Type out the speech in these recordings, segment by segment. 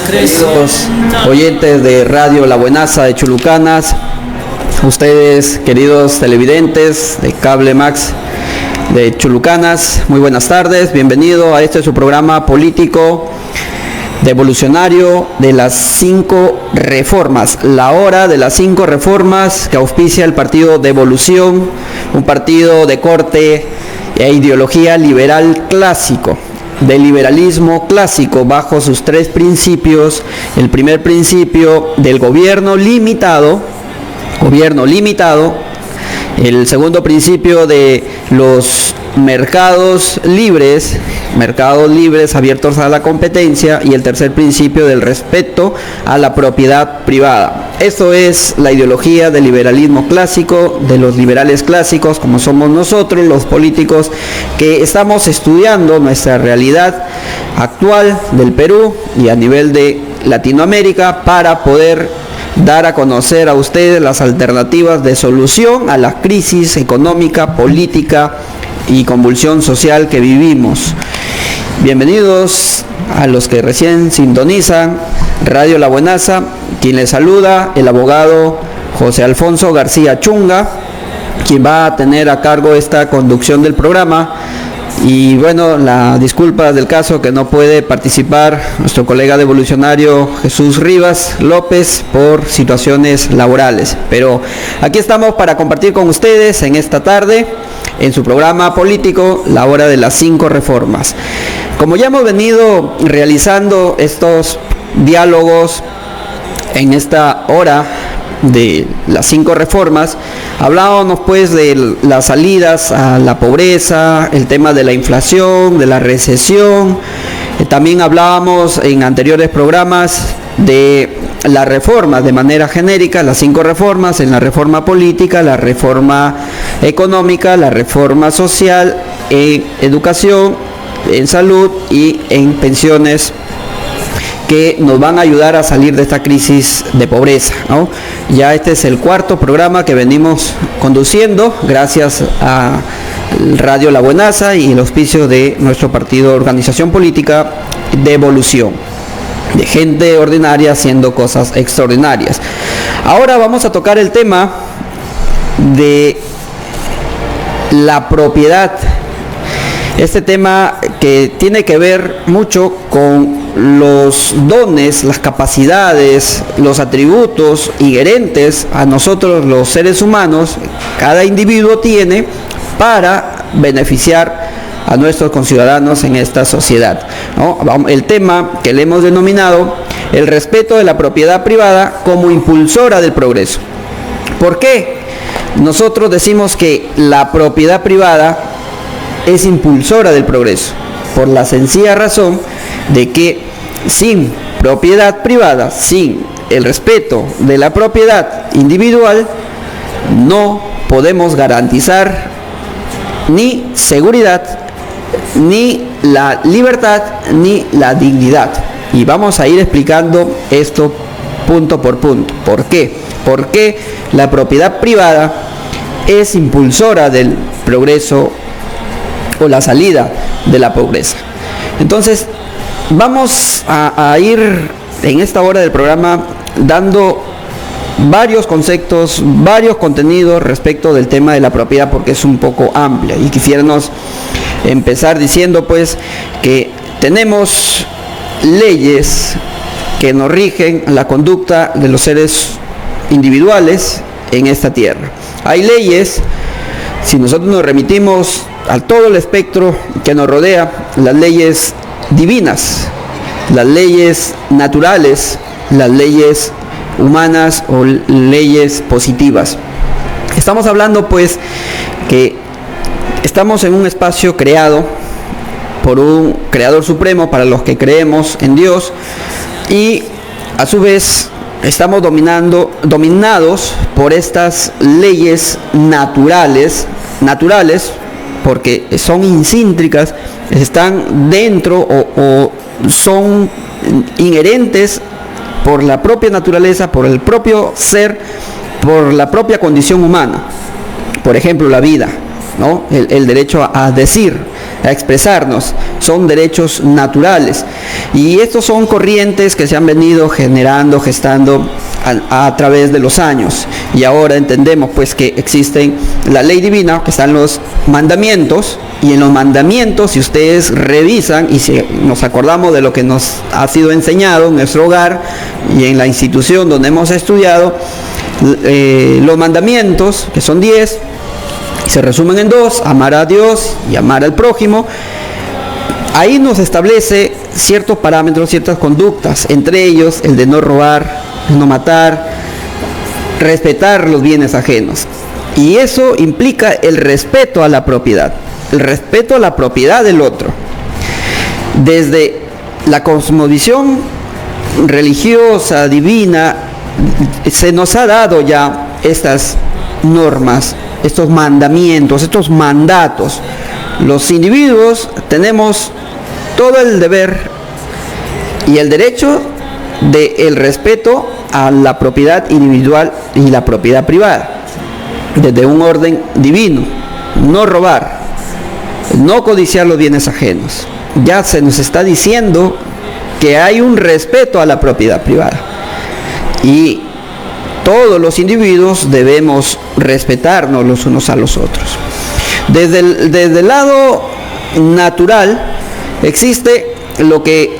Queridos oyentes de Radio La Buenaza de Chulucanas, ustedes queridos televidentes de Cable Max de Chulucanas, muy buenas tardes, bienvenido a este su programa político devolucionario de las 5 reformas, la hora de las 5 reformas que auspicia el partido Devolución, un partido de corte e ideología liberal clásico, del liberalismo clásico bajo sus 3 principios. El primer principio del gobierno limitado, el segundo principio de los mercados libres abiertos a la competencia, y el tercer principio del respeto a la propiedad privada. Esto es la ideología del liberalismo clásico, de los liberales clásicos, como somos nosotros los políticos que estamos estudiando nuestra realidad actual del Perú y a nivel de Latinoamérica para poder dar a conocer a ustedes las alternativas de solución a la crisis económica, política y convulsión social que vivimos. Bienvenidos a los que recién sintonizan Radio La Buenaza, quien les saluda el abogado José Alfonso García Chunga, quien va a tener a cargo esta conducción del programa. Y bueno, la disculpa del caso que no puede participar nuestro colega devolucionario Jesús Rivas López por situaciones laborales. Pero aquí estamos para compartir con ustedes en esta tarde, en su programa político, la hora de las 5 reformas. Como ya hemos venido realizando estos diálogos en esta hora de las 5 reformas, hablábamos pues de las salidas a la pobreza, el tema de la inflación, de la recesión. También hablábamos en anteriores programas de las reformas de manera genérica, las 5 reformas, en la reforma política, la reforma económica, la reforma social, en educación, en salud y en pensiones, que nos van a ayudar a salir de esta crisis de pobreza, ¿no? Ya este es el 4º programa que venimos conduciendo gracias a Radio La Buenaza y el auspicio de nuestro partido, organización política Devolución, de gente ordinaria haciendo cosas extraordinarias. Ahora vamos a tocar el tema de la propiedad. Este tema que tiene que ver mucho con los dones, las capacidades, los atributos inherentes a nosotros los seres humanos, cada individuo tiene para beneficiar a nuestros conciudadanos en esta sociedad, ¿no? El tema que le hemos denominado el respeto de la propiedad privada como impulsora del progreso. ¿Por qué nosotros decimos que la propiedad privada es impulsora del progreso? Por la sencilla razón de que sin propiedad privada, sin el respeto de la propiedad individual, no podemos garantizar ni seguridad, ni la libertad, ni la dignidad. Y vamos a ir explicando esto punto por punto. ¿Por qué? Porque la propiedad privada es impulsora del progreso o la salida de la pobreza. Entonces, vamos a ir en esta hora del programa dando varios conceptos, varios contenidos respecto del tema de la propiedad, porque es un poco amplia, y quisiéramos empezar diciendo pues que tenemos leyes que nos rigen la conducta de los seres individuales en esta tierra. Hay leyes, si nosotros nos remitimos a todo el espectro que nos rodea, las leyes divinas, las leyes naturales, las leyes humanas o leyes positivas. Estamos hablando pues que estamos en un espacio creado por un creador supremo para los que creemos en Dios, y a su vez estamos dominados por estas leyes naturales porque son intrínsekas, están dentro o son inherentes por la propia naturaleza, por el propio ser, por la propia condición humana. Por ejemplo, la vida. ¿no? El derecho a decir, a expresarnos, son derechos naturales. Y estos son corrientes que se han venido generando, gestando a través de los años. Y ahora entendemos pues que existen la ley divina, que están los mandamientos, y en los mandamientos, si ustedes revisan y si nos acordamos de lo que nos ha sido enseñado en nuestro hogar y en la institución donde hemos estudiado, los mandamientos, que son 10, se resumen en 2, amar a Dios y amar al prójimo. Ahí nos establece ciertos parámetros, ciertas conductas, entre ellos el de no robar, no matar, respetar los bienes ajenos. Y eso implica el respeto a la propiedad, el respeto a la propiedad del otro. Desde la cosmovisión religiosa, divina, se nos ha dado ya estas normas, estos mandamientos, estos mandatos. Los individuos tenemos todo el deber y el derecho del respeto a la propiedad individual y la propiedad privada, desde un orden divino: no robar, no codiciar los bienes ajenos. Ya se nos está diciendo que hay un respeto a la propiedad privada y todos los individuos debemos respetarnos los unos a los otros. Desde el lado natural existe lo que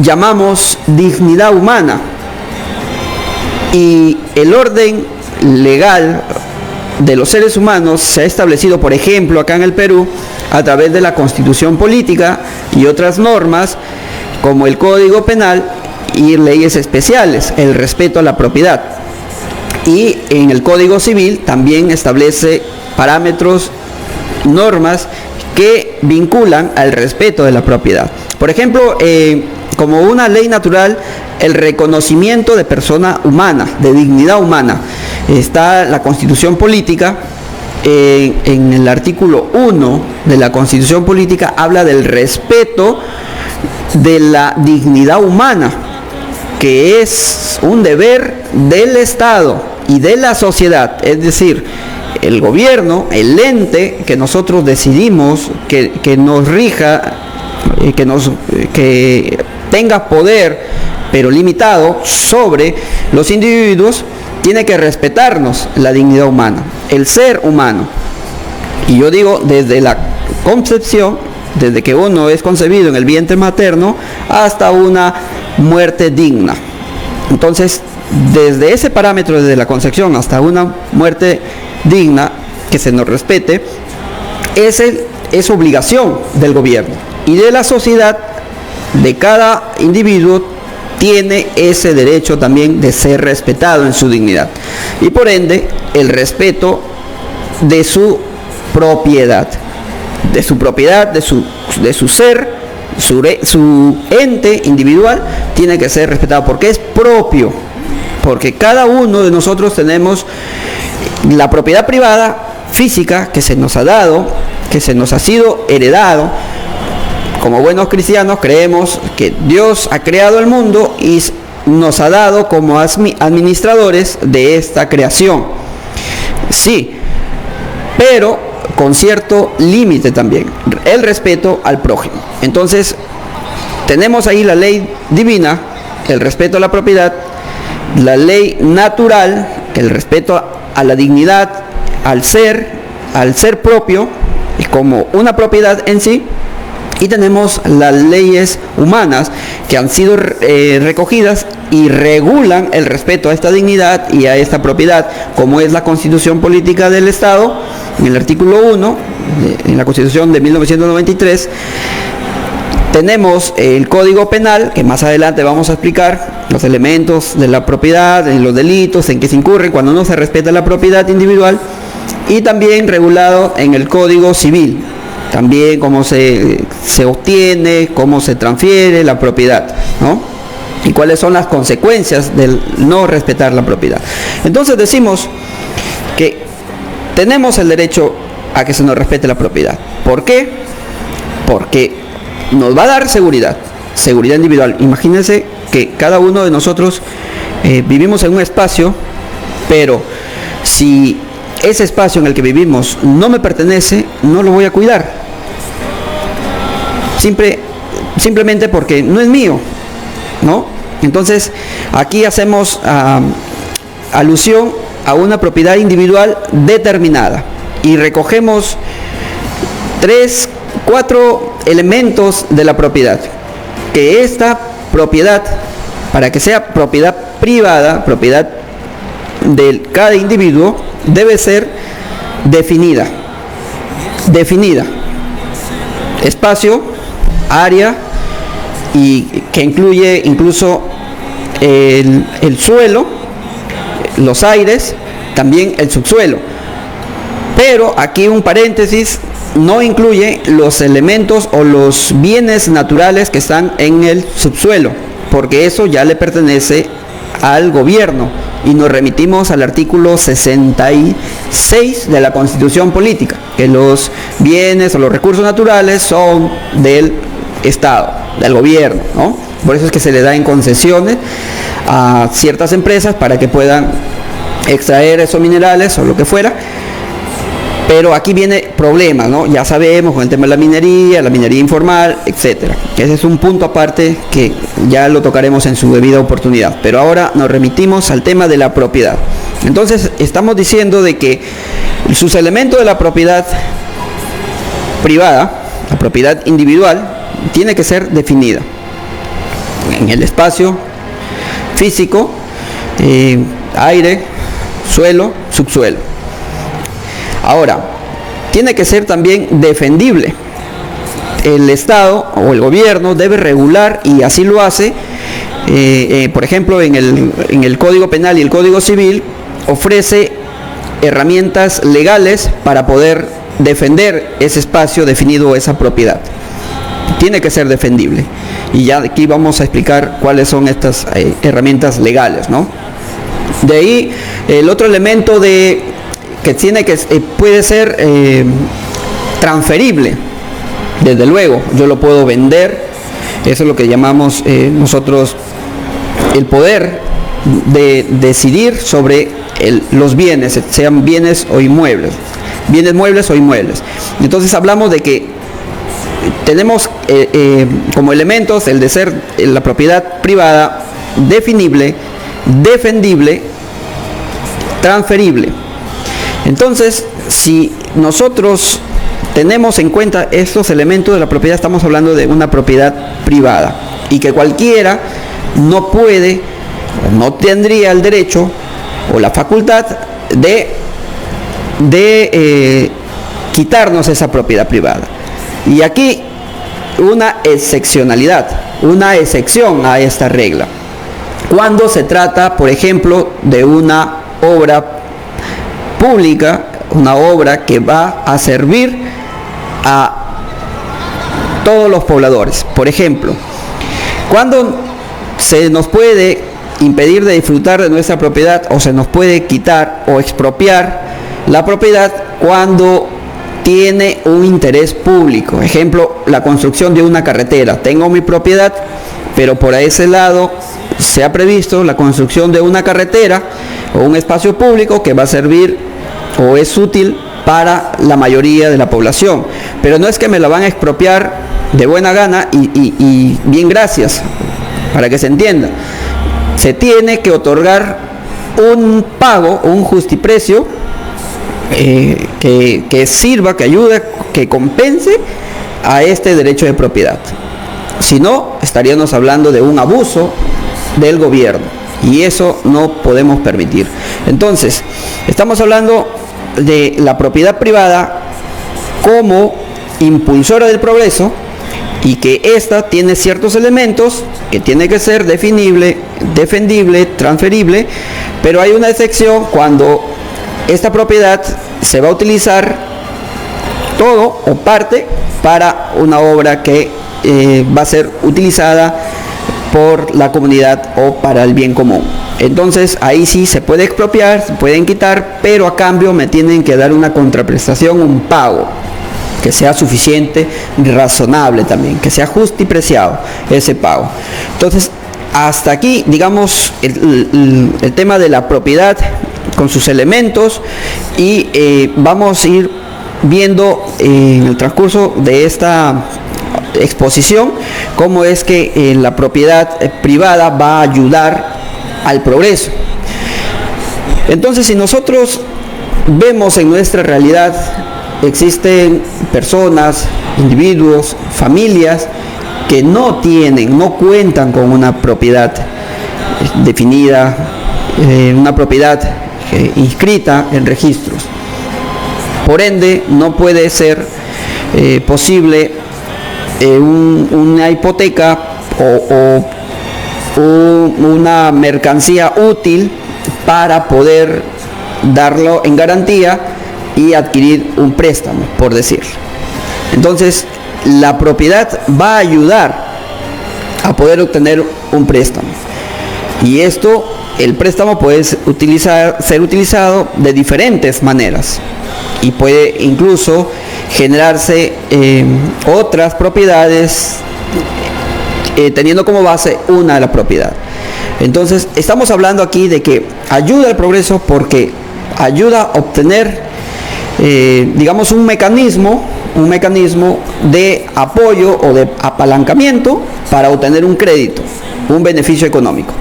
llamamos dignidad humana, y el orden legal de los seres humanos se ha establecido, por ejemplo, acá en el Perú, a través de la Constitución Política y otras normas como el Código Penal y leyes especiales, el respeto a la propiedad. Y en el Código Civil también establece parámetros, normas que vinculan al respeto de la propiedad. Por ejemplo, como una ley natural, el reconocimiento de persona humana, de dignidad humana. Está la Constitución Política, en el artículo 1 de la Constitución Política habla del respeto de la dignidad humana, que es un deber del Estado y de la sociedad, es decir, el gobierno, el ente que nosotros decidimos que nos rija, que tenga poder, pero limitado, sobre los individuos, tiene que respetarnos la dignidad humana, el ser humano. Y yo digo, desde la concepción, desde que uno es concebido en el vientre materno hasta una muerte digna. Entonces, desde ese parámetro, desde la concepción hasta una muerte digna, que se nos respete, es obligación del gobierno y de la sociedad. De cada individuo tiene ese derecho también de ser respetado en su dignidad, y por ende el respeto de su propiedad, de su ser, su ente individual tiene que ser respetado porque es propio, porque cada uno de nosotros tenemos la propiedad privada física que se nos ha dado, que se nos ha sido heredado. Como buenos cristianos creemos que Dios ha creado el mundo y nos ha dado como administradores de esta creación. Sí, pero con cierto límite también, el respeto al prójimo. Entonces, tenemos ahí la ley divina, el respeto a la propiedad, la ley natural, el respeto a la dignidad, al ser propio, y como una propiedad en sí. Y tenemos las leyes humanas que han sido recogidas y regulan el respeto a esta dignidad y a esta propiedad, como es la Constitución Política del Estado, en el artículo 1, en la Constitución de 1993. Tenemos el Código Penal, que más adelante vamos a explicar los elementos de la propiedad, los delitos en que se incurren cuando no se respeta la propiedad individual, y también regulado en el Código Civil. También cómo se obtiene, cómo se transfiere la propiedad, ¿no? Y cuáles son las consecuencias del no respetar la propiedad. Entonces decimos que tenemos el derecho a que se nos respete la propiedad. ¿Por qué? Porque nos va a dar seguridad individual. Imagínense que cada uno de nosotros vivimos en un espacio, pero si ese espacio en el que vivimos no me pertenece, no lo voy a cuidar. Simplemente porque no es mío, ¿no? Entonces, aquí hacemos alusión a una propiedad individual determinada y recogemos 3, 4 elementos de la propiedad. Que esta propiedad, para que sea propiedad privada, propiedad de cada individuo, debe ser definida. Espacio, área, y que incluye incluso el suelo, los aires, también el subsuelo. Pero aquí un paréntesis, no incluye los elementos o los bienes naturales que están en el subsuelo, porque eso ya le pertenece al gobierno, y nos remitimos al artículo 66 de la Constitución Política, que los bienes o los recursos naturales son del Estado, del gobierno, ¿no? Por eso es que se le da en concesiones a ciertas empresas para que puedan extraer esos minerales o lo que fuera. Pero aquí viene problemas, ¿no? Ya sabemos con el tema de la minería informal, etcétera. Ese es un punto aparte que ya lo tocaremos en su debida oportunidad. Pero ahora nos remitimos al tema de la propiedad. Entonces, estamos diciendo de que sus elementos de la propiedad privada, la propiedad individual, tiene que ser definida en el espacio físico, aire, suelo, subsuelo. Ahora, tiene que ser también defendible. El Estado o el gobierno debe regular, y así lo hace, por ejemplo, en el Código Penal y el Código Civil, ofrece herramientas legales para poder defender ese espacio definido, esa propiedad. Tiene que ser defendible. Y ya aquí vamos a explicar cuáles son estas herramientas legales, ¿no? De ahí, el otro elemento puede ser transferible. Desde luego, yo lo puedo vender. Eso es lo que llamamos nosotros el poder de decidir sobre los bienes, sean bienes o inmuebles, bienes muebles o inmuebles. Entonces hablamos de que tenemos como elementos el de ser la propiedad privada, definible, defendible, transferible. Entonces, si nosotros tenemos en cuenta estos elementos de la propiedad, estamos hablando de una propiedad privada, y que cualquiera no puede o no tendría el derecho o la facultad de quitarnos esa propiedad privada. Y aquí una excepcionalidad, una excepción a esta regla. Cuando se trata, por ejemplo, de una obra pública, una obra que va a servir a todos los pobladores. Por ejemplo, cuando se nos puede impedir de disfrutar de nuestra propiedad, o se nos puede quitar o expropiar la propiedad cuando tiene un interés público. Ejemplo, la construcción de una carretera. Tengo mi propiedad, pero por ese lado se ha previsto la construcción de una carretera o un espacio público que va a servir o es útil para la mayoría de la población. Pero no es que me la van a expropiar de buena gana y bien, gracias, para que se entienda. Se tiene que otorgar un pago, un justiprecio que sirva, que ayude, que compense a este derecho de propiedad. Si no, estaríamos hablando de un abuso del gobierno, y eso no podemos permitir. Entonces, estamos hablando de la propiedad privada como impulsora del progreso, y que ésta tiene ciertos elementos que tiene que ser definible, defendible, transferible, pero hay una excepción cuando esta propiedad se va a utilizar todo o parte para una obra que va a ser utilizada por la comunidad o para el bien común. Entonces ahí sí se puede expropiar, se pueden quitar, pero a cambio me tienen que dar una contraprestación, un pago que sea suficiente, razonable también, que sea justo y preciado ese pago. Entonces, hasta aquí, digamos, el tema de la propiedad con sus elementos, y vamos a ir viendo en el transcurso de esta exposición cómo es que la propiedad privada va a ayudar al progreso. Entonces, si nosotros vemos en nuestra realidad, existen personas, individuos, familias que no cuentan con una propiedad definida, una propiedad inscrita en registros. Por ende, no puede ser posible una hipoteca o una mercancía útil para poder darlo en garantía y adquirir un préstamo, por decirlo. Entonces, la propiedad va a ayudar a poder obtener un préstamo. Y el préstamo puede ser utilizado de diferentes maneras. Y puede incluso generarse otras propiedades teniendo como base una de la propiedad. Entonces, estamos hablando aquí de que ayuda al progreso porque ayuda a obtener, digamos, un mecanismo de apoyo o de apalancamiento para obtener un crédito, un beneficio económico.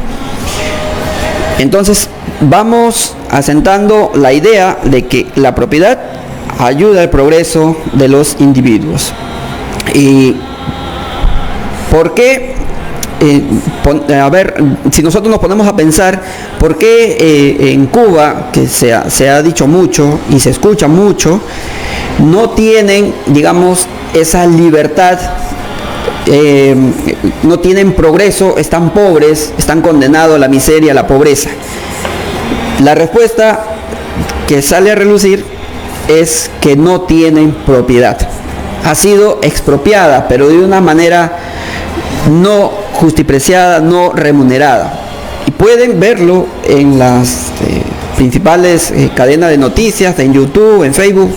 Entonces, vamos asentando la idea de que la propiedad ayuda al progreso de los individuos. ¿Y por qué? Si nosotros nos ponemos a pensar, ¿por qué en Cuba, que se ha dicho mucho y se escucha mucho, no tienen, digamos, esa libertad, no tienen progreso, están pobres, están condenados a la miseria, a la pobreza? La respuesta que sale a relucir es que no tienen propiedad. Ha sido expropiada, pero de una manera no justipreciada, no remunerada. Y pueden verlo en las principales cadenas de noticias, en YouTube, en Facebook,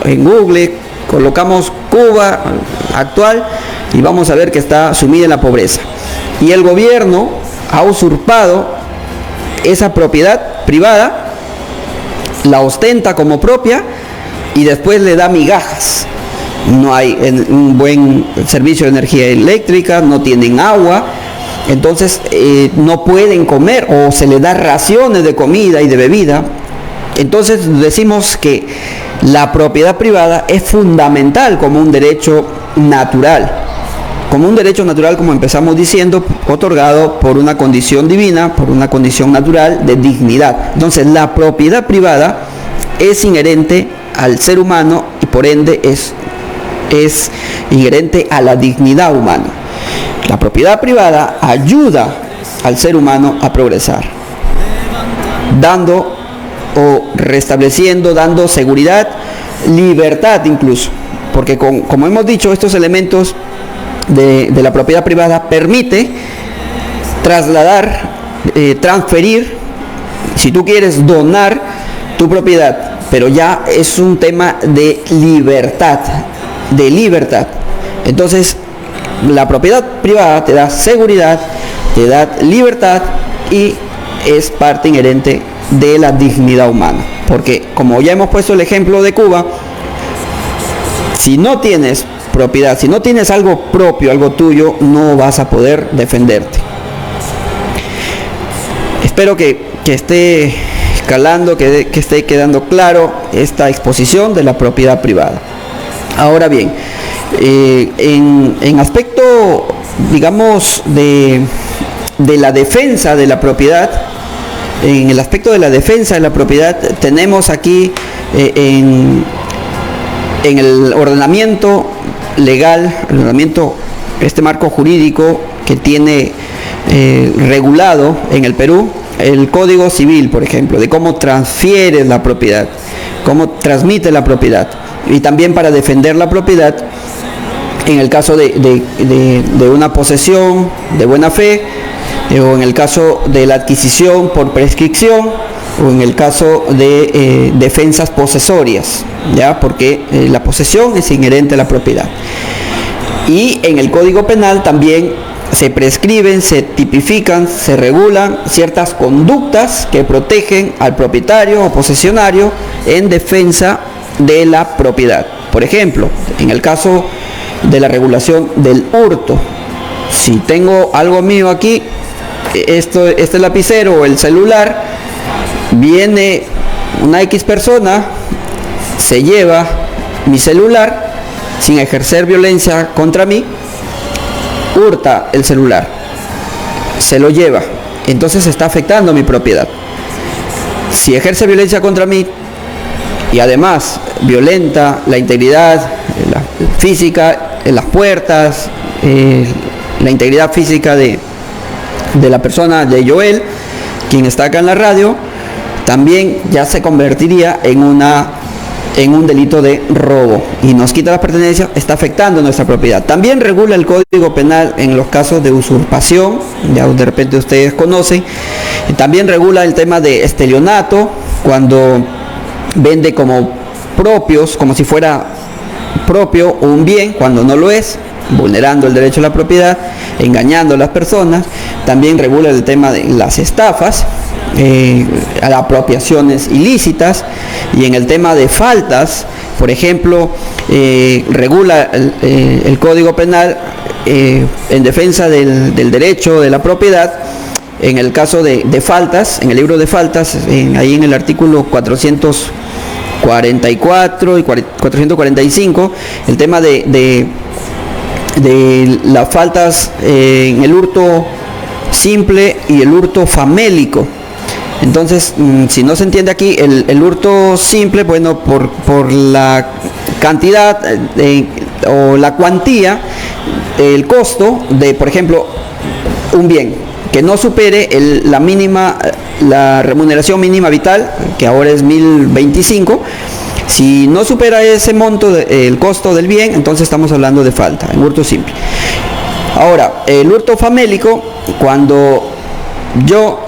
en Google. Colocamos Cuba actual y vamos a ver que está sumida en la pobreza. Y el gobierno ha usurpado esa propiedad privada, la ostenta como propia y después le da migajas. No hay un buen servicio de energía eléctrica, no tienen agua, entonces no pueden comer o se les da raciones de comida y de bebida. Entonces decimos que la propiedad privada es fundamental como un derecho natural, como empezamos diciendo, otorgado por una condición divina, por una condición natural de dignidad. Entonces la propiedad privada es inherente al ser humano y por ende es inherente a la dignidad humana. La propiedad privada ayuda al ser humano a progresar, dando o restableciendo, dando seguridad, libertad incluso, porque como hemos dicho, estos elementos de la propiedad privada permite trasladar, transferir, si tú quieres donar tu propiedad, pero ya es un tema de libertad. Entonces, la propiedad privada te da seguridad, te da libertad y es parte inherente de la dignidad humana. Porque, como ya hemos puesto el ejemplo de Cuba, si no tienes propiedad, si no tienes algo propio, algo tuyo, no vas a poder defenderte. Espero que esté escalando, que esté quedando claro esta exposición de la propiedad privada. Ahora bien, en aspecto, digamos, de la defensa de la propiedad, en el aspecto de la defensa de la propiedad, tenemos aquí en el ordenamiento legal, este marco jurídico que tiene regulado en el Perú, el Código Civil, por ejemplo, de cómo transfieres la propiedad, cómo transmite la propiedad. Y también para defender la propiedad en el caso de una posesión de buena fe, o en el caso de la adquisición por prescripción, o en el caso de defensas posesorias, ¿ya? Porque la posesión es inherente a la propiedad. Y en el Código Penal también se prescriben, se tipifican, se regulan ciertas conductas que protegen al propietario o posesionario en defensa de la propiedad. Por ejemplo, en el caso de la regulación del hurto, si tengo algo mío aquí, este lapicero o el celular, viene una X persona, se lleva mi celular sin ejercer violencia contra mí, hurta el celular, se lo lleva, entonces está afectando mi propiedad. Si ejerce violencia contra mí y además violenta la integridad física, las puertas, la integridad física de la persona, de Joel, quien está acá en la radio, también ya se convertiría en un delito de robo y nos quita las pertenencias, está afectando nuestra propiedad. También regula el Código Penal en los casos de usurpación, ya de repente ustedes conocen. También regula el tema de estelionato, cuando vende como propios, como si fuera propio un bien cuando no lo es, vulnerando el derecho a la propiedad, engañando a las personas. También regula el tema de las estafas, apropiaciones ilícitas, y en el tema de faltas, por ejemplo, regula el Código Penal en defensa del derecho de la propiedad. En el caso de faltas, en el libro de faltas, ahí en el artículo 444 y 445, el tema de las faltas en el hurto simple y el hurto famélico. Entonces, si no se entiende aquí, el hurto simple, bueno, por la cantidad o la cuantía, el costo de, por ejemplo, un bien que no supere la remuneración mínima vital, que ahora es 1025. Si no supera ese monto, el costo del bien, entonces estamos hablando de falta, en hurto simple. Ahora, el hurto famélico, cuando yo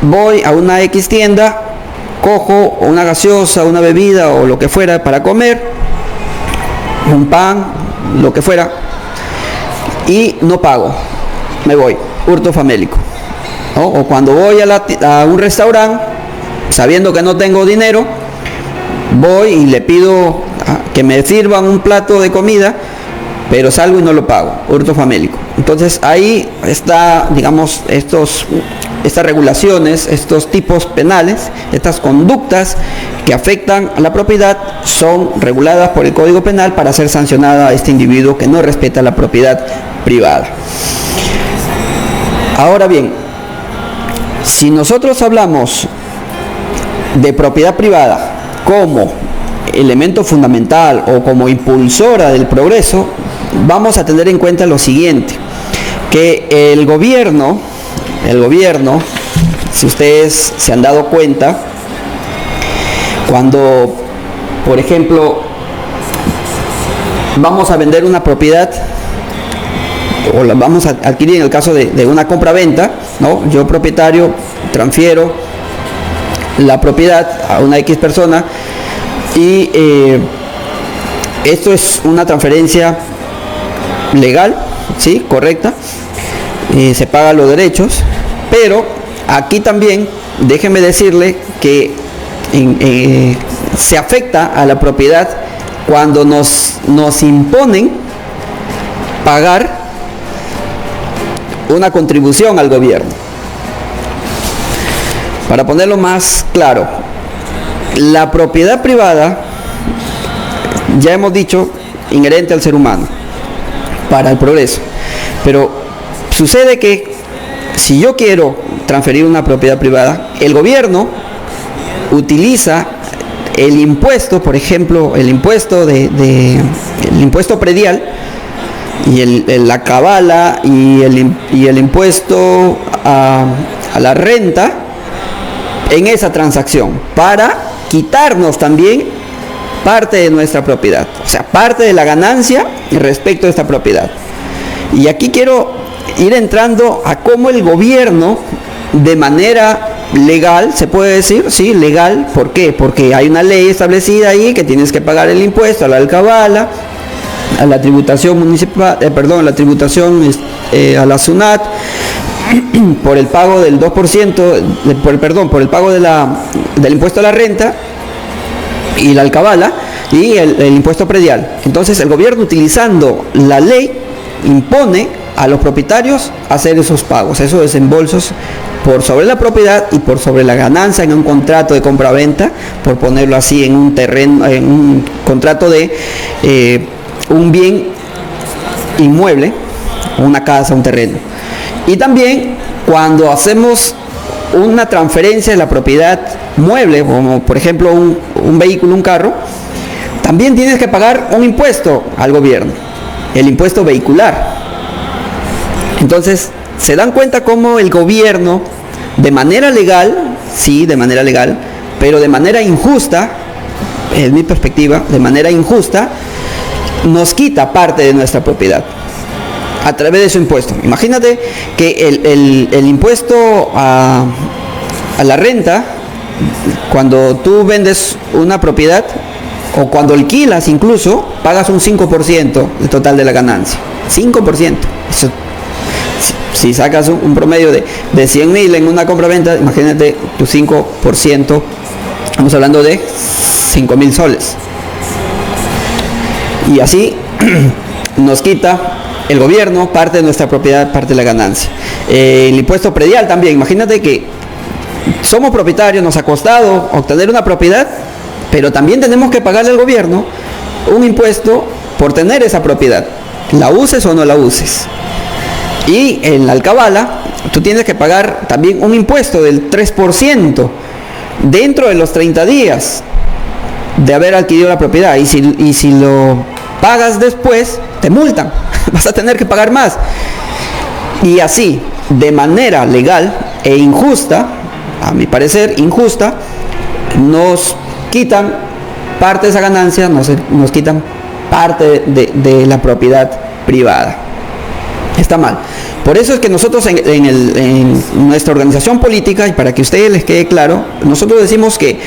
voy a una X tienda, cojo una gaseosa, una bebida o lo que fuera para comer, un pan, lo que fuera, y no pago, me voy, hurto famélico, ¿no? O cuando voy a un restaurante, sabiendo que no tengo dinero, voy y le pido que me sirvan un plato de comida, pero salgo y no lo pago, hurto famélico. Entonces ahí está, digamos, estas regulaciones, estos tipos penales, estas conductas que afectan a la propiedad son reguladas por el Código Penal para ser sancionada a este individuo que no respeta la propiedad privada. Ahora bien, si nosotros hablamos de propiedad privada como elemento fundamental o como impulsora del progreso, vamos a tener en cuenta lo siguiente, que el gobierno, si ustedes se han dado cuenta, cuando, por ejemplo, vamos a vender una propiedad o la vamos a adquirir en el caso de una compra-venta, ¿no? Yo propietario transfiero la propiedad a una X persona y esto es una transferencia legal, ¿sí? Correcta, se pagan los derechos, pero aquí también déjenme decirle que se afecta a la propiedad cuando nos imponen pagar una contribución al gobierno. Para ponerlo más claro, la propiedad privada, ya hemos dicho, inherente al ser humano, para el progreso. Pero sucede que si yo quiero transferir una propiedad privada, el gobierno utiliza el impuesto, por ejemplo, el impuesto el impuesto predial y la cabala y el impuesto a la renta en esa transacción para quitarnos también parte de nuestra propiedad, o sea, parte de la ganancia respecto a esta propiedad. Y aquí quiero ir entrando a cómo el gobierno, de manera legal, se puede decir, sí, legal, ¿por qué? Porque hay una ley establecida ahí que tienes que pagar el impuesto a la alcabala, a la tributación municipal, la tributación a la SUNAT por el pago del 2%, por el pago del impuesto a la renta y la alcabala y el impuesto predial. Entonces el gobierno, utilizando la ley, impone a los propietarios hacer esos pagos, esos desembolsos por sobre la propiedad y por sobre la ganancia en un contrato de compra-venta, por ponerlo así, en un terreno, en un contrato de un bien inmueble, una casa, un terreno. Y también cuando hacemos una transferencia de la propiedad mueble, como por ejemplo un vehículo, un carro, también tienes que pagar un impuesto al gobierno, el impuesto vehicular. Entonces, se dan cuenta cómo el gobierno, de manera legal, sí, de manera legal, pero de manera injusta, en mi perspectiva, de manera injusta, nos quita parte de nuestra propiedad a través de su impuesto. Imagínate que el impuesto a la renta, cuando tú vendes una propiedad o cuando alquilas incluso, pagas un 5% del total de la ganancia. 5%. Eso, si sacas un promedio de 100.000 en una compra-venta, imagínate tu 5%, estamos hablando de 5.000 soles. Y así nos quita el gobierno parte de nuestra propiedad, parte de la ganancia. El impuesto predial también, imagínate que somos propietarios, nos ha costado obtener una propiedad, pero también tenemos que pagarle al gobierno un impuesto por tener esa propiedad, la uses o no la uses. Y en la alcabala, tú tienes que pagar también un impuesto del 3% dentro de los 30 días de haber adquirido la propiedad. Y si lo pagas después, te multan, vas a tener que pagar más. Y así, de manera legal e injusta, a mi parecer injusta, nos quitan parte de esa ganancia, nos quitan parte de la propiedad privada. Está mal. Por eso es que nosotros en nuestra organización política, y para que a ustedes les quede claro, nosotros decimos que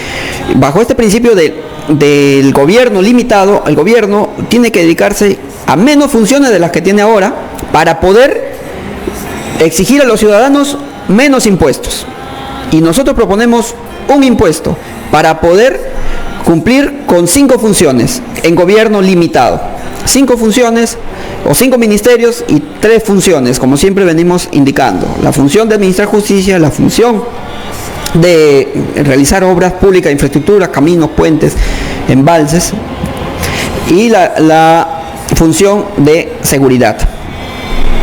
bajo este principio del gobierno limitado, el gobierno tiene que dedicarse a menos funciones de las que tiene ahora para poder exigir a los ciudadanos menos impuestos. Y nosotros proponemos un impuesto para poder cumplir con 5 funciones en gobierno limitado. 5 funciones o 5 ministerios y 3 funciones, como siempre venimos indicando. La función de administrar justicia, la función de realizar obras públicas, infraestructuras, caminos, puentes, embalses, y la función de seguridad.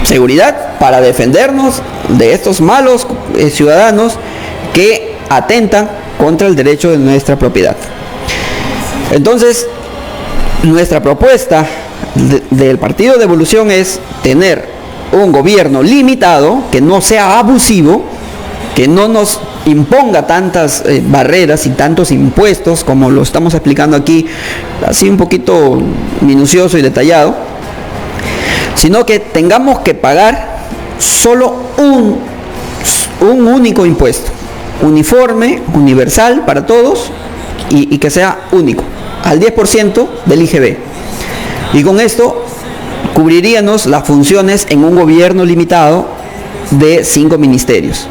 Seguridad para defendernos de estos malos ciudadanos que atentan contra el derecho de nuestra propiedad. Entonces, nuestra propuesta del Partido de Evolución es tener un gobierno limitado, que no sea abusivo, que no nos imponga tantas barreras y tantos impuestos como lo estamos explicando aquí, así un poquito minucioso y detallado, sino que tengamos que pagar solo un único impuesto, uniforme, universal para todos, y que sea único, al 10% del IGB. Y con esto cubriríamos las funciones en un gobierno limitado de 5 ministerios.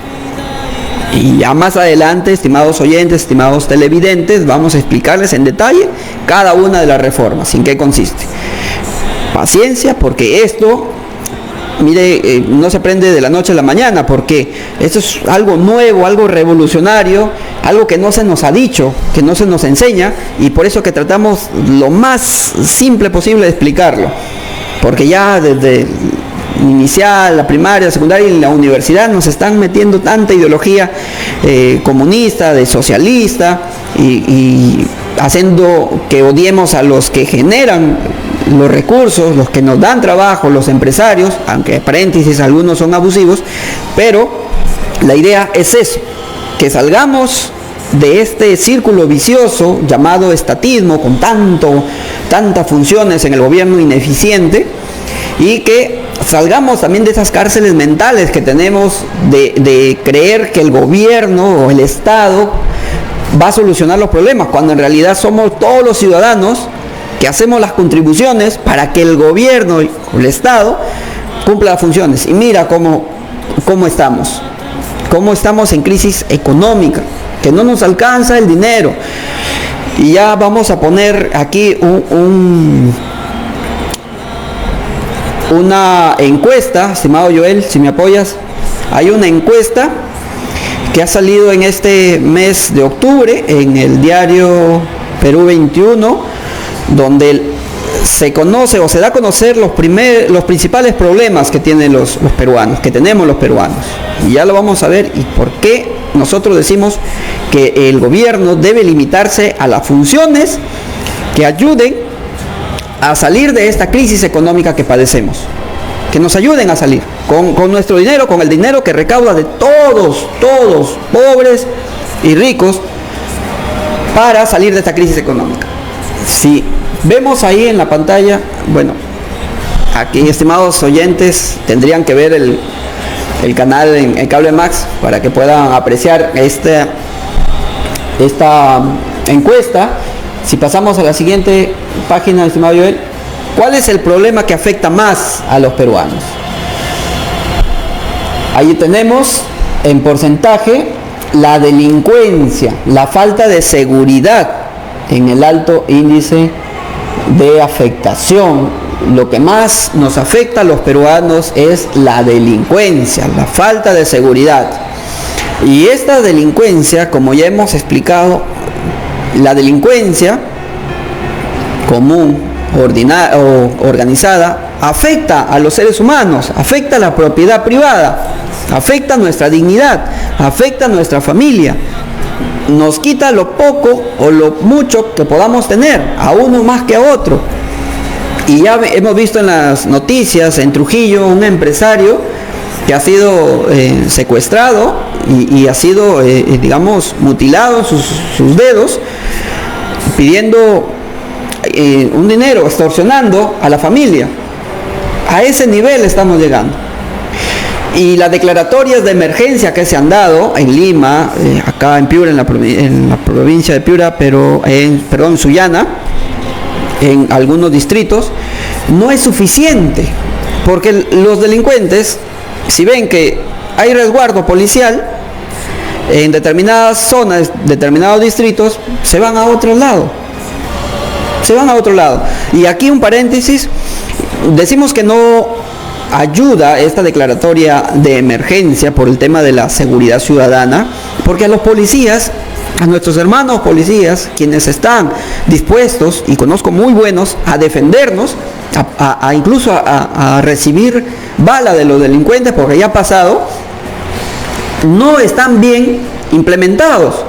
Y ya más adelante, estimados oyentes, estimados televidentes, vamos a explicarles en detalle cada una de las reformas, en qué consiste. Paciencia, porque esto, mire, no se aprende de la noche a la mañana, porque esto es algo nuevo, algo revolucionario, algo que no se nos ha dicho, que no se nos enseña, y por eso que tratamos lo más simple posible de explicarlo, porque ya desde inicial, la primaria, la secundaria y la universidad nos están metiendo tanta ideología comunista, de socialista, y haciendo que odiemos a los que generan los recursos, los que nos dan trabajo, los empresarios, aunque paréntesis algunos son abusivos, pero la idea es eso, que salgamos de este círculo vicioso llamado estatismo, con tantas funciones en el gobierno ineficiente, y que salgamos también de esas cárceles mentales que tenemos de creer que el gobierno o el Estado va a solucionar los problemas, cuando en realidad somos todos los ciudadanos que hacemos las contribuciones para que el gobierno o el Estado cumpla las funciones. Y mira cómo estamos en crisis económica, que no nos alcanza el dinero. Y ya vamos a poner aquí una encuesta, estimado Joel, si me apoyas. Hay una encuesta que ha salido en este mes de octubre en el diario Perú 21, donde se conoce o se da a conocer los principales problemas que tienen los peruanos, que tenemos los peruanos. Y ya lo vamos a ver y por qué nosotros decimos que el gobierno debe limitarse a las funciones que ayuden a salir de esta crisis económica que padecemos, que nos ayuden a salir con nuestro dinero, con el dinero que recauda de todos, pobres y ricos, para salir de esta crisis económica. Si vemos ahí en la pantalla, bueno, aquí, estimados oyentes, tendrían que ver el canal en Cable Max para que puedan apreciar esta encuesta. Si pasamos a la siguiente página, estimado Joel, ¿cuál es el problema que afecta más a los peruanos? Ahí tenemos en porcentaje la delincuencia, la falta de seguridad en el alto índice de afectación. Lo que más nos afecta a los peruanos es la delincuencia, la falta de seguridad. Y esta delincuencia, como ya hemos explicado, la delincuencia común, o organizada, afecta a los seres humanos, afecta a la propiedad privada, afecta a nuestra dignidad, afecta a nuestra familia, nos quita lo poco o lo mucho que podamos tener, a uno más que a otro. Y ya hemos visto en las noticias en Trujillo un empresario que ha sido secuestrado y ha sido, digamos, mutilado en sus dedos, pidiendo un dinero, extorsionando a la familia. A ese nivel estamos llegando. Y las declaratorias de emergencia que se han dado en Lima, acá en Piura, en la provincia de Piura, pero en Sullana, en algunos distritos, no es suficiente, porque los delincuentes, si ven que hay resguardo policial en determinadas zonas, determinados distritos, se van a otro lado. Y aquí un paréntesis, decimos que no ayuda esta declaratoria de emergencia por el tema de la seguridad ciudadana, porque a los policías, a nuestros hermanos policías, quienes están dispuestos, y conozco muy buenos, a defendernos, incluso a recibir bala de los delincuentes, porque ya ha pasado, no están bien implementados,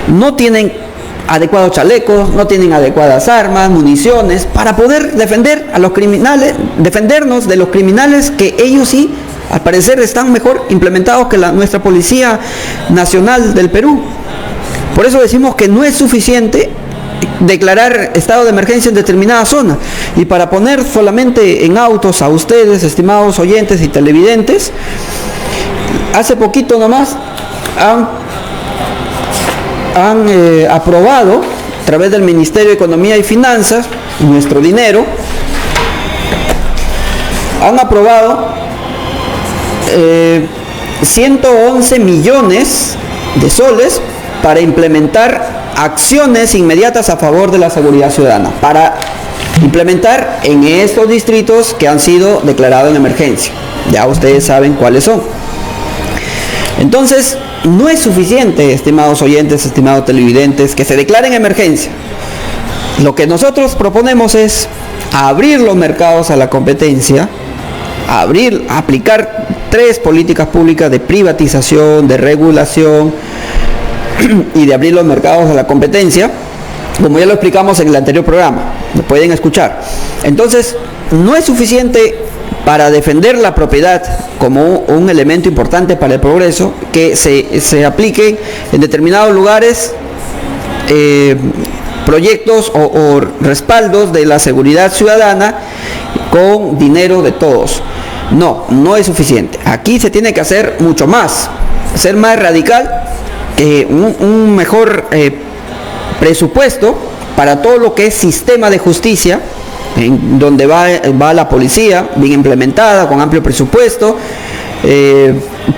no tienen adecuados chalecos, no tienen adecuadas armas, municiones, para poder defender a los criminales, defendernos de los criminales, que ellos sí, al parecer, están mejor implementados que nuestra Policía Nacional del Perú. Por eso decimos que no es suficiente declarar estado de emergencia en determinada zona. Y para poner solamente en autos a ustedes, estimados oyentes y televidentes, hace poquito nomás han aprobado a través del Ministerio de Economía y Finanzas, nuestro dinero, han aprobado 111 millones de soles para implementar acciones inmediatas a favor de la seguridad ciudadana, para implementar en estos distritos que han sido declarados en emergencia. Ya ustedes saben cuáles son. Entonces, no es suficiente, estimados oyentes, estimados televidentes, que se declare en emergencia. Lo que nosotros proponemos es abrir los mercados a la competencia, aplicar 3 políticas públicas de privatización, de regulación y de abrir los mercados a la competencia, como ya lo explicamos en el anterior programa, lo pueden escuchar. Entonces, no es suficiente para defender la propiedad como un elemento importante para el progreso, que se apliquen en determinados lugares proyectos o respaldos de la seguridad ciudadana con dinero de todos. No es suficiente. Aquí se tiene que hacer mucho más, ser más radical, un mejor presupuesto para todo lo que es sistema de justicia, en donde va la policía, bien implementada, con amplio presupuesto,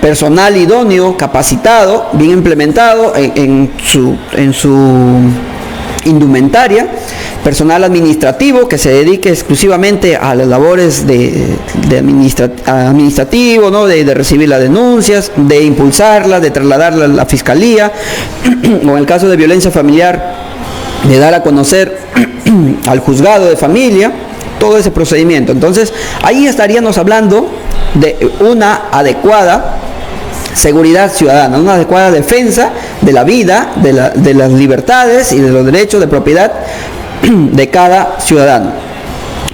personal idóneo, capacitado, bien implementado en su indumentaria, personal administrativo que se dedique exclusivamente a las labores administrativo, ¿no? de recibir las denuncias, de impulsarlas, de trasladarlas a la fiscalía, o en el caso de violencia familiar, de dar a conocer al juzgado de familia todo ese procedimiento. Entonces, ahí estaríamos hablando de una adecuada seguridad ciudadana, una adecuada defensa de la vida, de las libertades y de los derechos de propiedad de cada ciudadano.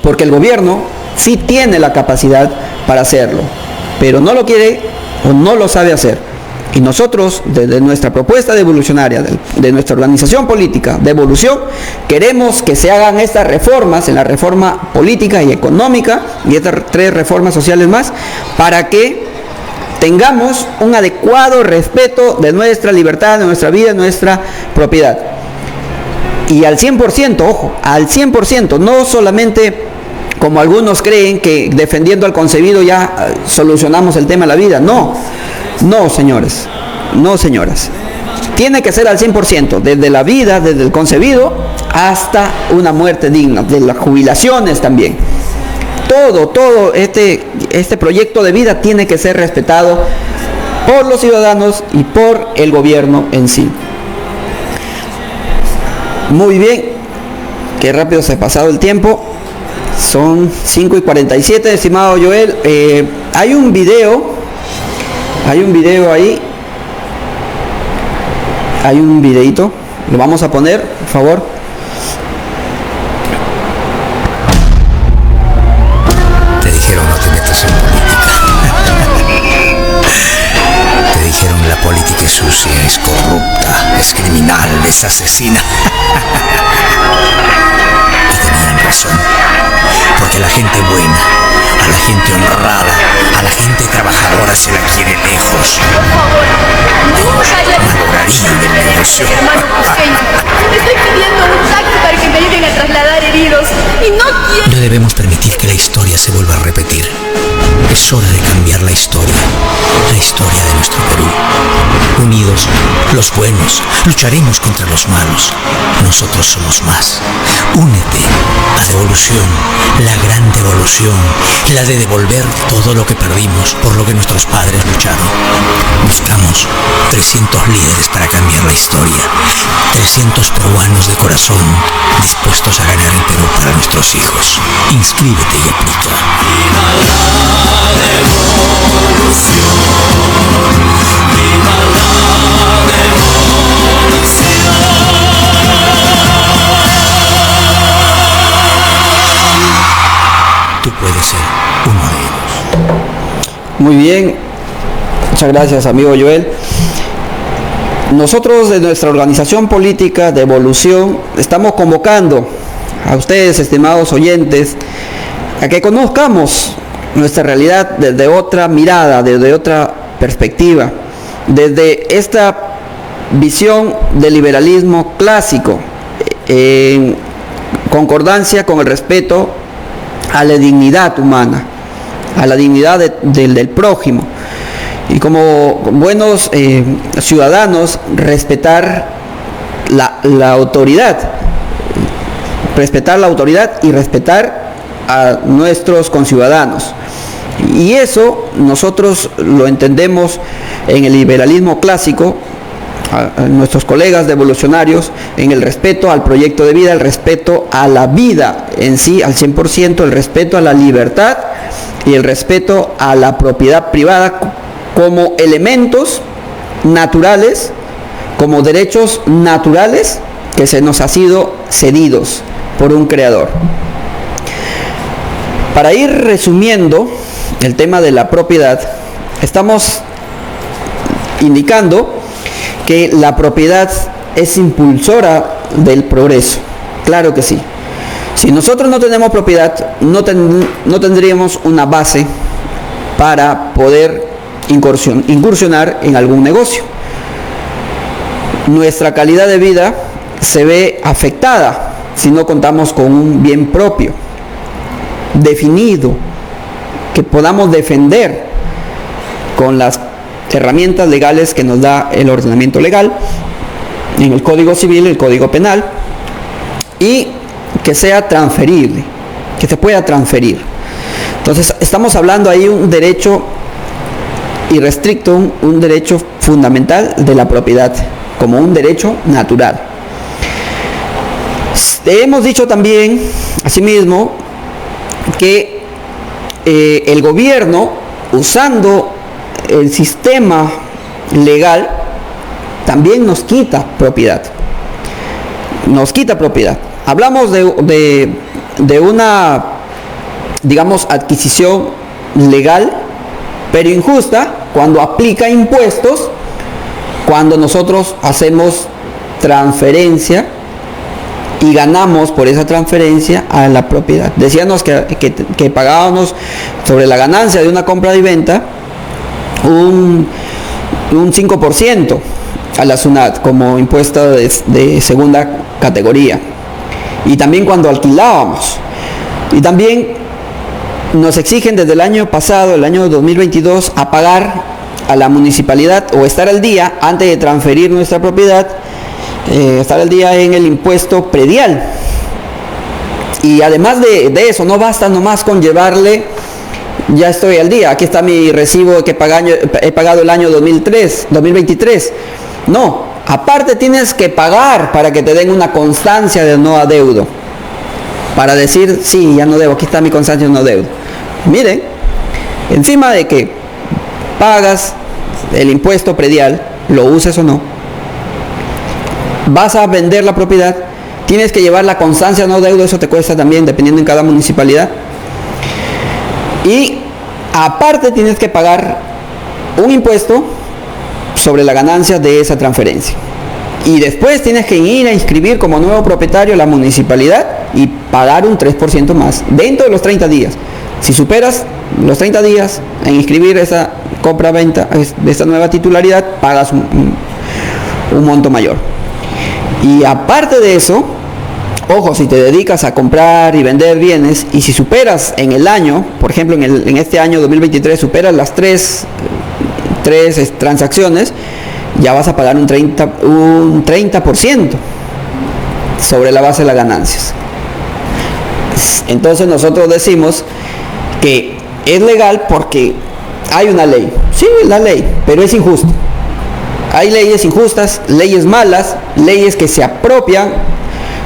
Porque el gobierno sí tiene la capacidad para hacerlo, pero no lo quiere o no lo sabe hacer. Y nosotros, desde nuestra propuesta de evolucionaria, de nuestra organización política de evolución, queremos que se hagan estas reformas, en la reforma política y económica, y estas 3 reformas sociales más, para que tengamos un adecuado respeto de nuestra libertad, de nuestra vida, de nuestra propiedad. Y al 100%, ojo, al 100%, no solamente como algunos creen que defendiendo al concebido ya solucionamos el tema de la vida. No, no, señores, no, señoras. Tiene que ser al 100%, desde la vida, desde el concebido, hasta una muerte digna, de las jubilaciones también. Todo este proyecto de vida tiene que ser respetado por los ciudadanos y por el gobierno en sí. Muy bien, qué rápido se ha pasado el tiempo. Son 5:47, estimado Joel. Hay un video ahí. Hay un videito. Lo vamos a poner, por favor. Te dijeron no te metas en política. Te dijeron la política es sucia, es corrupta, es criminal, es asesina. Y tenían razón. Porque a la gente buena, a la gente honrada, a la gente trabajadora se la quiere lejos. Malograrín del negocio. Hermano Cusqueño, te estoy pidiendo un taxi para que me ayuden a trasladar heridos y no quiero... No debemos permitir que la historia se vuelva a repetir. Es hora de cambiar la historia de nuestro Perú. Unidos, los buenos, lucharemos contra los malos. Nosotros somos más. Únete a Devolución, la gran devolución, la de devolver todo lo que perdimos, por lo que nuestros padres lucharon. Buscamos 300 líderes para cambiar la historia, 300 peruanos de corazón, dispuestos a ganar el Perú para nuestros hijos. Inscríbete y aplica. ¡Viva la devolución! ¡Viva la devolución! Tú puedes ser uno de ellos. Muy bien, muchas gracias, amigo Joel. Nosotros de nuestra organización política de evolución estamos convocando a ustedes, estimados oyentes, a que conozcamos nuestra realidad desde otra mirada, desde otra perspectiva, desde esta visión del liberalismo clásico, en concordancia con el respeto a la dignidad humana, a la dignidad del prójimo, y como buenos ciudadanos respetar la autoridad, y respetar a nuestros conciudadanos. Y eso nosotros lo entendemos en el liberalismo clásico, a nuestros colegas devolucionarios, en el respeto al proyecto de vida, el respeto a la vida en sí, al 100%, el respeto a la libertad y el respeto a la propiedad privada como elementos naturales, como derechos naturales que se nos ha sido cedidos por un creador. Para ir resumiendo el tema de la propiedad, estamos indicando que la propiedad es impulsora del progreso. Claro que sí. Si nosotros no tenemos propiedad, no tendríamos una base para poder incursionar en algún negocio. Nuestra calidad de vida se ve afectada si no contamos con un bien propio. definido, que podamos defender con las herramientas legales que nos da el ordenamiento legal, en el Código Civil, el Código Penal, y que sea transferible, que se pueda transferir. Entonces, estamos hablando ahí un derecho irrestricto, un derecho fundamental de la propiedad, como un derecho natural. Hemos dicho también, asimismo, que el gobierno, usando el sistema legal, también nos quita propiedad. Nos quita propiedad. Hablamos de una, digamos, adquisición legal, pero injusta, cuando aplica impuestos, cuando nosotros hacemos transferencia y ganamos por esa transferencia a la propiedad. Decíamos que pagábamos sobre la ganancia de una compra y venta un 5% a la SUNAT como impuesto de segunda categoría. Y también cuando alquilábamos. Y también nos exigen desde el año pasado, el año 2022, a pagar a la municipalidad o estar al día antes de transferir nuestra propiedad, estar al día en el impuesto predial. Y además de eso, no basta nomás con llevarle, ya estoy al día, aquí está mi recibo que he pagado el año 2023. No, aparte tienes que pagar para que te den una constancia de no adeudo, para decir, sí, ya no debo, aquí está mi constancia de no adeudo. Miren, encima de que pagas el impuesto predial, lo uses o no, vas a vender la propiedad, tienes que llevar la constancia de no adeudo, eso te cuesta también, dependiendo en cada municipalidad. Y aparte tienes que pagar un impuesto sobre la ganancia de esa transferencia. Y después tienes que ir a inscribir como nuevo propietario a la municipalidad y pagar un 3% más dentro de los 30 días. Si superas los 30 días en inscribir esa compra-venta de esta nueva titularidad, pagas un monto mayor. Y aparte de eso, ojo, si te dedicas a comprar y vender bienes y si superas en el año, por ejemplo en este año 2023, superas las tres transacciones, ya vas a pagar un 30% sobre la base de las ganancias. Entonces nosotros decimos que es legal porque hay una ley. Sí, la ley, pero es injusta. Hay leyes injustas, leyes malas, leyes que se apropian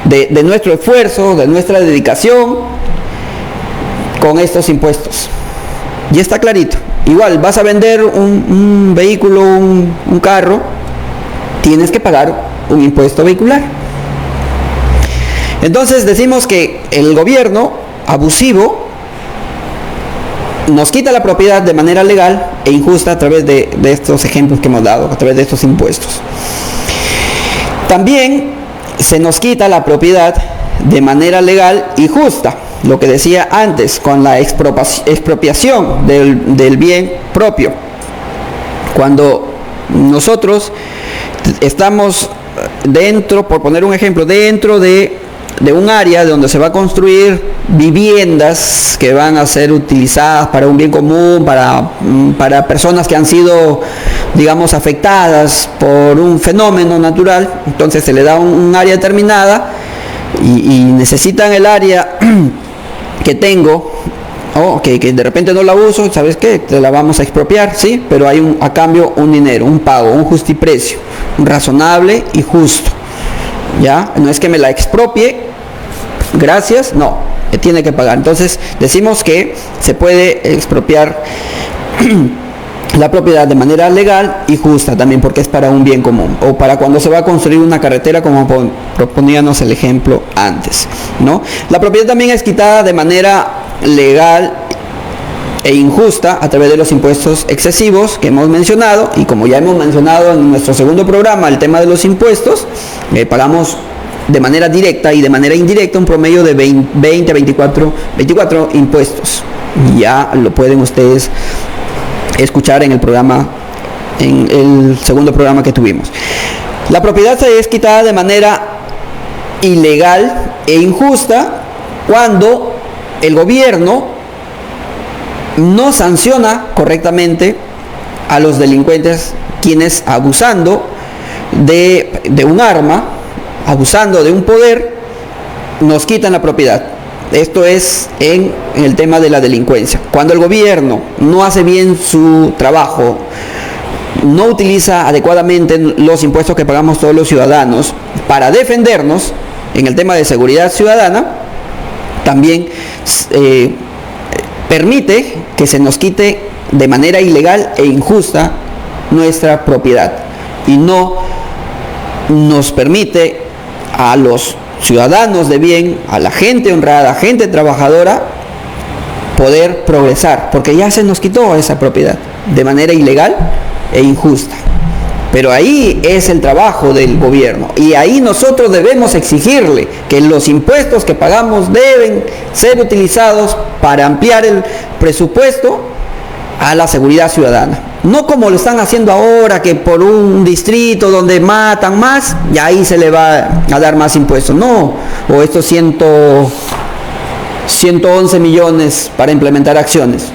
de nuestro esfuerzo, de nuestra dedicación con estos impuestos. Y está clarito. Igual, vas a vender un vehículo, un carro, tienes que pagar un impuesto vehicular. Entonces decimos que el gobierno abusivo nos quita la propiedad de manera legal e injusta a través de estos ejemplos que hemos dado, a través de estos impuestos. También se nos quita la propiedad de manera legal y justa, lo que decía antes, con la expropiación del bien propio. Cuando nosotros estamos dentro, por poner un ejemplo, dentro de un área donde se va a construir viviendas que van a ser utilizadas para un bien común, para personas que han sido, digamos, afectadas por un fenómeno natural, entonces se le da un área determinada y necesitan el área que tengo, que de repente no la uso, ¿sabes qué? Te la vamos a expropiar, sí, pero hay a cambio un dinero, un pago, un justiprecio, razonable y justo. ¿Ya? No es que me la expropie, gracias, no, tiene que pagar. Entonces decimos que se puede expropiar la propiedad de manera legal y justa también, porque es para un bien común, o para cuando se va a construir una carretera, como proponíamos el ejemplo antes, ¿no? La propiedad también es quitada de manera legal e injusta a través de los impuestos excesivos que hemos mencionado, y como ya hemos mencionado en nuestro segundo programa, el tema de los impuestos, pagamos de manera directa y de manera indirecta un promedio de 24 impuestos. Ya lo pueden ustedes escuchar en el programa, en el segundo programa que tuvimos. La propiedad se es quitada de manera ilegal e injusta cuando el gobierno no sanciona correctamente a los delincuentes quienes abusando de un arma, abusando de un poder, nos quitan la propiedad. Esto es en el tema de la delincuencia. Cuando el gobierno no hace bien su trabajo, no utiliza adecuadamente los impuestos que pagamos todos los ciudadanos para defendernos en el tema de seguridad ciudadana, también permite que se nos quite de manera ilegal e injusta nuestra propiedad y no nos permite a los ciudadanos de bien, a la gente honrada, gente trabajadora, poder progresar, porque ya se nos quitó esa propiedad de manera ilegal e injusta. Pero ahí es el trabajo del gobierno y ahí nosotros debemos exigirle que los impuestos que pagamos deben ser utilizados para ampliar el presupuesto a la seguridad ciudadana. No como lo están haciendo ahora, que por un distrito donde matan más, y ahí se le va a dar más impuestos. No, o estos 111 millones para implementar acciones.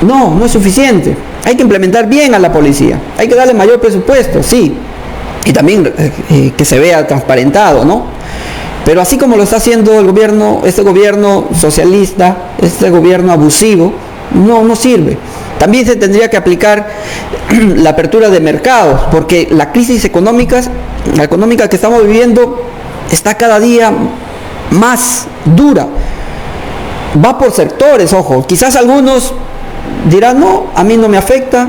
No, no es suficiente. Hay que implementar bien a la policía. Hay que darle mayor presupuesto, sí. Y también que se vea transparentado, ¿no? Pero así como lo está haciendo el gobierno, este gobierno socialista, este gobierno abusivo, no sirve. También se tendría que aplicar la apertura de mercados, porque la crisis económica que estamos viviendo está cada día más dura. Va por sectores, ojo. Quizás algunos dirán, no, a mí no me afecta,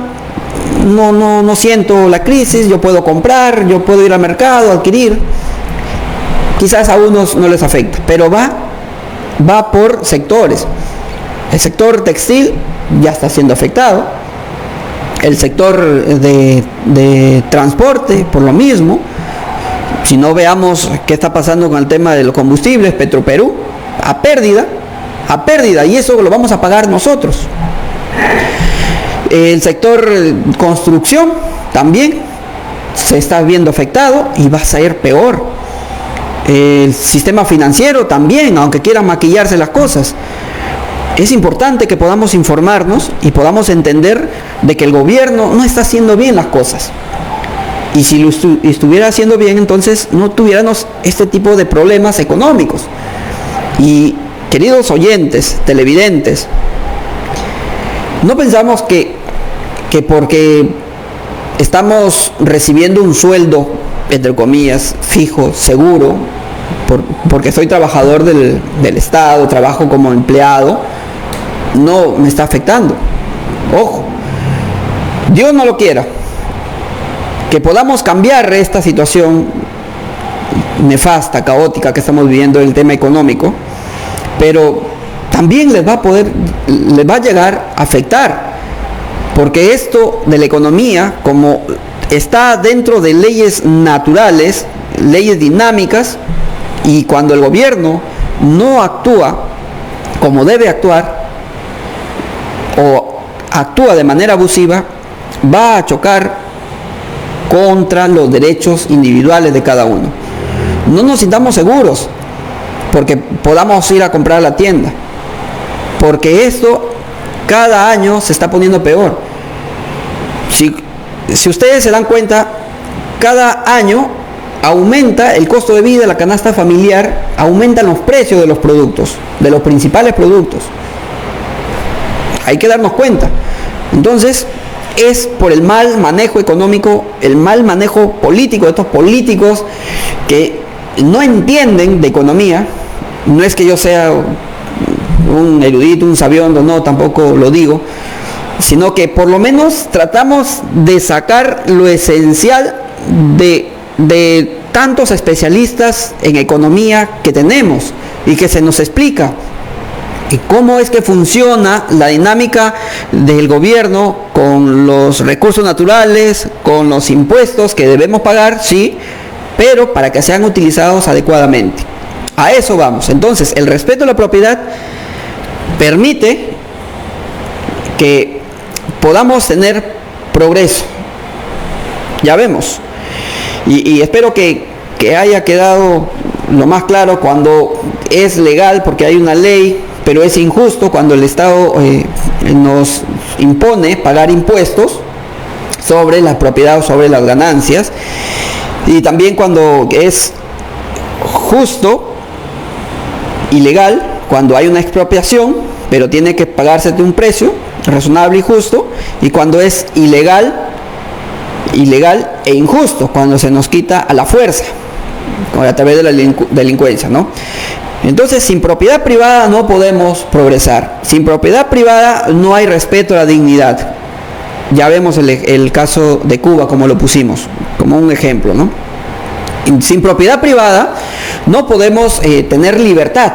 no siento la crisis, yo puedo comprar, yo puedo ir al mercado, adquirir. Quizás a unos no les afecta, pero va por sectores. El sector textil ya está siendo afectado, el sector de transporte por lo mismo. Si no, veamos qué está pasando con el tema de los combustibles, Petroperú, a pérdida, y eso lo vamos a pagar nosotros. El sector construcción también se está viendo afectado y va a ser peor. El sistema financiero también, aunque quieran maquillarse las cosas. Es importante que podamos informarnos y podamos entender de que el gobierno no está haciendo bien las cosas. Y si lo estuviera haciendo bien, entonces no tuviéramos este tipo de problemas económicos. Y queridos oyentes, televidentes, no pensamos que porque estamos recibiendo un sueldo, entre comillas, fijo, seguro, porque soy trabajador del Estado, trabajo como empleado, no me está afectando. Ojo, Dios no lo quiera, que podamos cambiar esta situación nefasta, caótica que estamos viviendo en el tema económico, pero también les va a llegar a afectar, porque esto de la economía, como está dentro de leyes naturales, leyes dinámicas, y cuando el gobierno no actúa como debe actuar o actúa de manera abusiva, va a chocar contra los derechos individuales de cada uno. No nos sintamos seguros porque podamos ir a comprar a la tienda, porque esto cada año se está poniendo peor. Si ustedes se dan cuenta, cada año aumenta el costo de vida, la canasta familiar, aumentan los precios de los productos, de los principales productos. Hay que darnos cuenta. Entonces, es por el mal manejo económico, el mal manejo político de estos políticos que no entienden de economía. No es que yo sea un erudito, un sabiondo, no, tampoco lo digo, sino que por lo menos tratamos de sacar lo esencial de tantos especialistas en economía que tenemos y que se nos explica y cómo es que funciona la dinámica del gobierno con los recursos naturales, con los impuestos que debemos pagar, sí, pero para que sean utilizados adecuadamente. A eso vamos. Entonces, el respeto a la propiedad permite que podamos tener progreso. Ya vemos. Y espero que haya quedado lo más claro cuando es legal, porque hay una ley pero es injusto cuando el Estado nos impone pagar impuestos sobre la propiedad o sobre las ganancias, y también cuando es justo y legal cuando hay una expropiación, pero tiene que pagarse de un precio razonable y justo, y cuando es ilegal e injusto, cuando se nos quita a la fuerza, a través de la delincuencia, ¿no? Entonces, sin propiedad privada no podemos progresar. Sin propiedad privada no hay respeto a la dignidad. Ya vemos el caso de Cuba, como lo pusimos, como un ejemplo, ¿no? Sin propiedad privada no podemos tener libertad,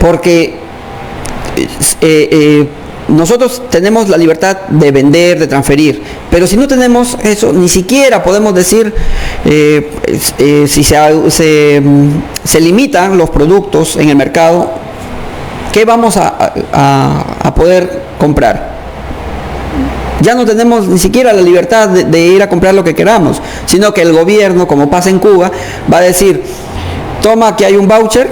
porque nosotros tenemos la libertad de vender, de transferir, pero si no tenemos eso, ni siquiera podemos decir si se limitan los productos en el mercado, ¿qué vamos a poder comprar? Ya no tenemos ni siquiera la libertad de ir a comprar lo que queramos, sino que el gobierno, como pasa en Cuba, va a decir, toma, aquí hay un voucher,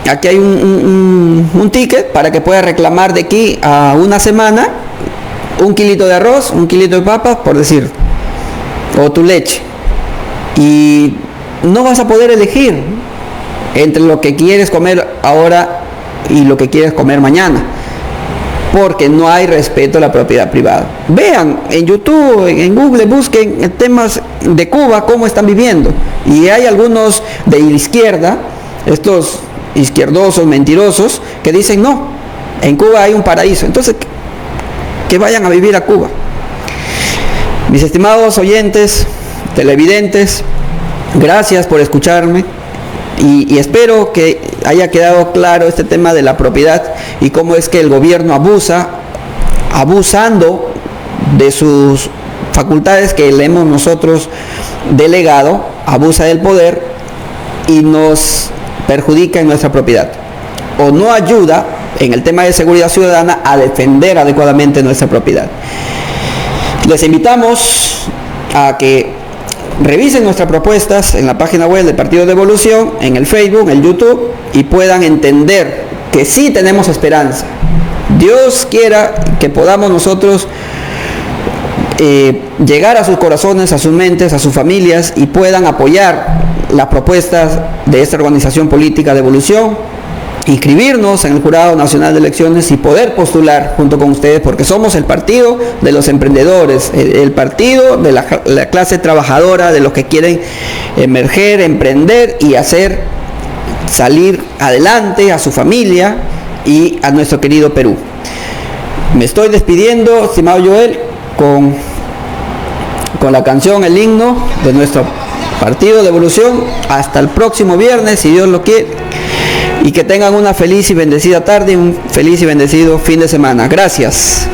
aquí hay un ticket para que puedas reclamar de aquí a una semana un kilito de arroz, un kilito de papas, por decir, o tu leche. Y no vas a poder elegir entre lo que quieres comer ahora y lo que quieres comer mañana, porque no hay respeto a la propiedad privada. Vean en YouTube, en Google, busquen temas de Cuba, cómo están viviendo. Y hay algunos de la izquierda, estos izquierdosos, mentirosos, que dicen no, en Cuba hay un paraíso. Entonces, que vayan a vivir a Cuba. Mis estimados oyentes, televidentes, gracias por escucharme. Y espero que haya quedado claro este tema de la propiedad y cómo es que el gobierno abusando de sus facultades que le hemos nosotros delegado, abusa del poder y nos perjudica en nuestra propiedad, o no ayuda en el tema de seguridad ciudadana a defender adecuadamente nuestra propiedad. Les invitamos a que revisen nuestras propuestas en la página web del Partido de Evolución, en el Facebook, en el YouTube, y puedan entender que sí tenemos esperanza. Dios quiera que podamos nosotros llegar a sus corazones, a sus mentes, a sus familias, y puedan apoyar las propuestas de esta organización política de Evolución, inscribirnos en el Jurado Nacional de Elecciones y poder postular junto con ustedes, porque somos el partido de los emprendedores, el partido de la clase trabajadora, de los que quieren emerger, emprender y hacer salir adelante a su familia y a nuestro querido Perú. Me estoy despidiendo, estimado Joel, con la canción, el himno de nuestro Partido de Evolución. Hasta el próximo viernes, si Dios lo quiere. Y que tengan una feliz y bendecida tarde y un feliz y bendecido fin de semana. Gracias.